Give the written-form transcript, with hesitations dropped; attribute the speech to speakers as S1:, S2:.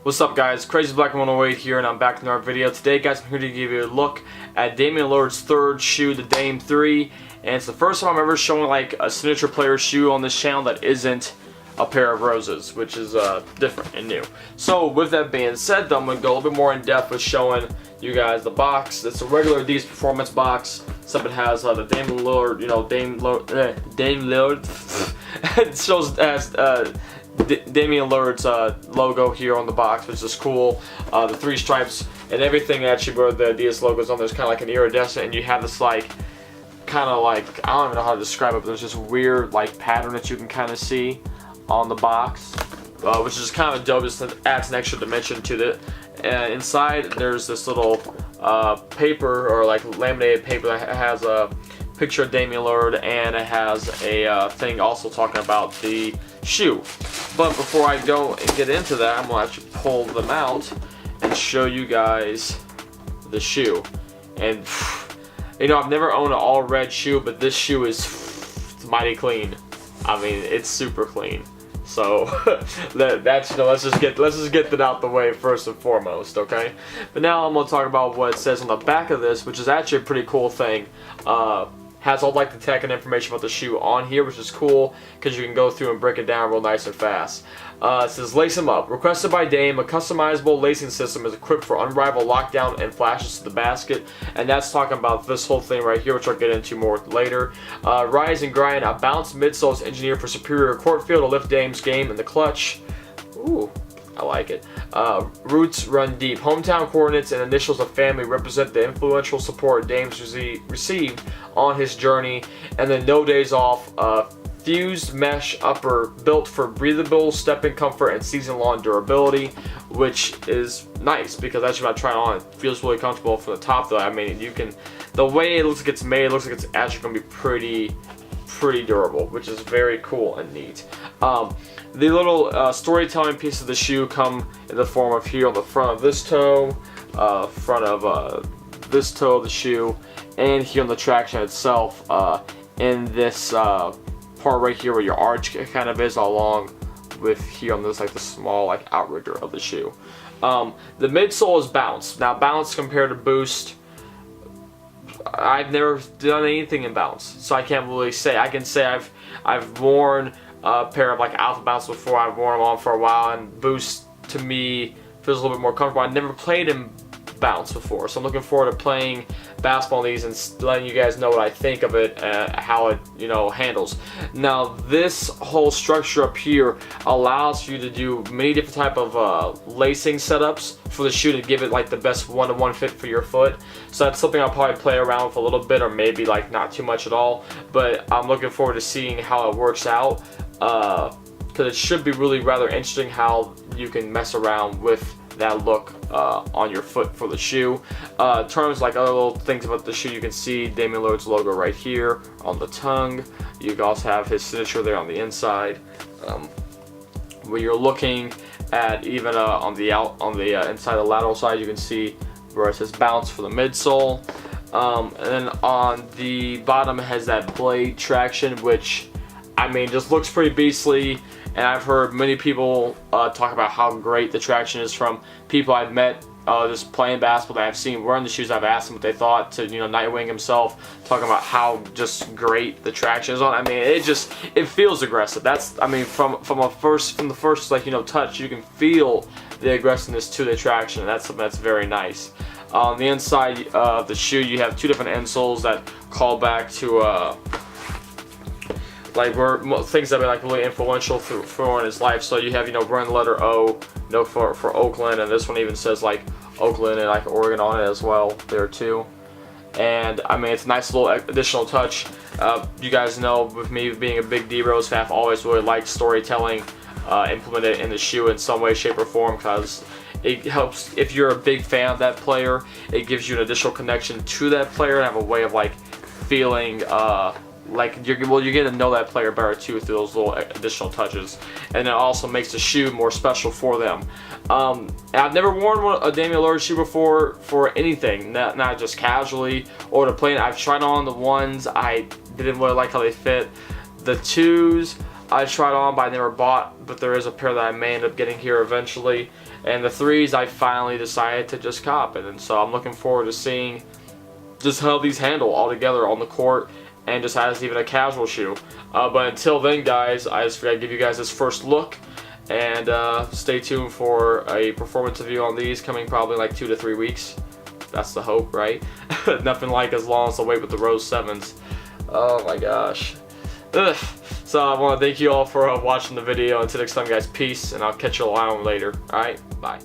S1: What's up, guys? Crazy Black 108 here, and I'm back in our video. Today, guys, I'm here to give you a look at Damian Lillard's third shoe, the Dame 3, and it's the first time I'm ever showing like a signature player shoe on this channel that isn't a pair of roses, which is different and new. So, with that being said, though, I'm gonna go a little bit more in depth with showing you guys the box. It's a regular Adidas Performance box. Except it has the Dame Lillard, Dame Lillard. It shows as Damian Lillard's logo here on the box, which is cool. The three stripes and everything actually where the Adidas logo is on there's kind of like an iridescent, and you have this like kind of like, I don't even know how to describe it, but there's this weird like pattern that you can kind of see on the box, which is kind of dope. Just adds an extra dimension to it. And inside there's this little paper, or like laminated paper, that has a picture of Damian Lillard, and it has a thing also talking about the shoe. But before I go and get into that, I'm going to actually pull them out and show you guys the shoe. And I've never owned an all red shoe, but this shoe is mighty clean. I mean, it's super clean. So that's let's just get that out the way first and foremost, okay? But now I'm gonna talk about what it says on the back of this, which is actually a pretty cool thing. Has all like the tech and information about the shoe on here, which is cool because you can go through and break it down real nice and fast. It says, lace them up. Requested by Dame, a customizable lacing system is equipped for unrivaled lockdown and flashes to the basket. And that's talking about this whole thing right here, which I'll get into more later. Rise and grind. A balanced midsole is engineered for superior court feel to lift Dame's game in the clutch. Ooh, I like it. Roots run deep. Hometown coordinates and initials of family represent the influential support Dame's received on his journey. And then no days off. Fused mesh upper built for breathable stepping comfort and season-long durability, which is nice because actually when I try it on, it feels really comfortable from the top. Though, I mean, you can, the way it looks like it's made, it looks like it's actually going to be pretty durable, which is very cool and neat. The little storytelling piece of the shoe come in the form of here on the front of this toe, this toe of the shoe, and here on the traction itself, in this part right here where your arch kind of is, along with here on this like the small like outrigger of the shoe. The midsole is bounce. Now bounce compared to boost, I've never done anything in bounce, so I can't really say. I can say I've worn a pair of like Alpha Bounce before. I've worn them on for a while, and boost to me feels a little bit more comfortable. I've never played in bounce before, so I'm looking forward to playing basketball in these and letting you guys know what I think of it, how it handles. Now this whole structure up here allows you to do many different type of lacing setups for the shoe to give it like the best one-to-one fit for your foot. So that's something I'll probably play around with a little bit, or maybe like not too much at all, but I'm looking forward to seeing how it works out, because it should be really rather interesting how you can mess around with that look on your foot for the shoe. Terms like other little things about the shoe, you can see Damian Lillard's logo right here on the tongue. You can also have his signature there on the inside. When you're looking at even on the inside the lateral side, you can see where it says bounce for the midsole. And then on the bottom it has that blade traction, which I mean just looks pretty beastly. And I've heard many people talk about how great the traction is from people I've met just playing basketball that I've seen wearing the shoes. I've asked them what they thought to Nightwing himself, talking about how just great the traction is on. I mean, it feels aggressive. That's, I mean, from the first like touch, you can feel the aggressiveness to the traction. And that's something that's very nice. On the inside of the shoe, you have two different insoles that call back to like where things that have been like really influential for in his life. So you have wearing the letter O, for Oakland, and this one even says like Oakland and like Oregon on it as well there too. And I mean, it's a nice little additional touch. You guys know, with me being a big D-Rose fan, I've always really liked storytelling implemented in the shoe in some way, shape, or form, because it helps. If you're a big fan of that player, it gives you an additional connection to that player and have a way of like feeling like you're getting to know that player better too through those little additional touches, and it also makes the shoe more special for them. I've never worn a Damian Lillard shoe before for anything, not just casually or to play. I've tried on the ones, I didn't really like how they fit. The twos, I tried on but I never bought, but there is a pair that I may end up getting here eventually. And the 3s I finally decided to just cop it, and so I'm looking forward to seeing just how these handle all together on the court and just as even a casual shoe. But until then, guys, I just figured I'd give you guys this first look, and stay tuned for a performance review on these coming probably like 2 to 3 weeks. That's the hope, right? Nothing like as long as the wait with the Rose 7s. Oh my gosh. Ugh. So I want to thank you all for watching the video. Until next time, guys, peace, and I'll catch you all later. Alright, bye.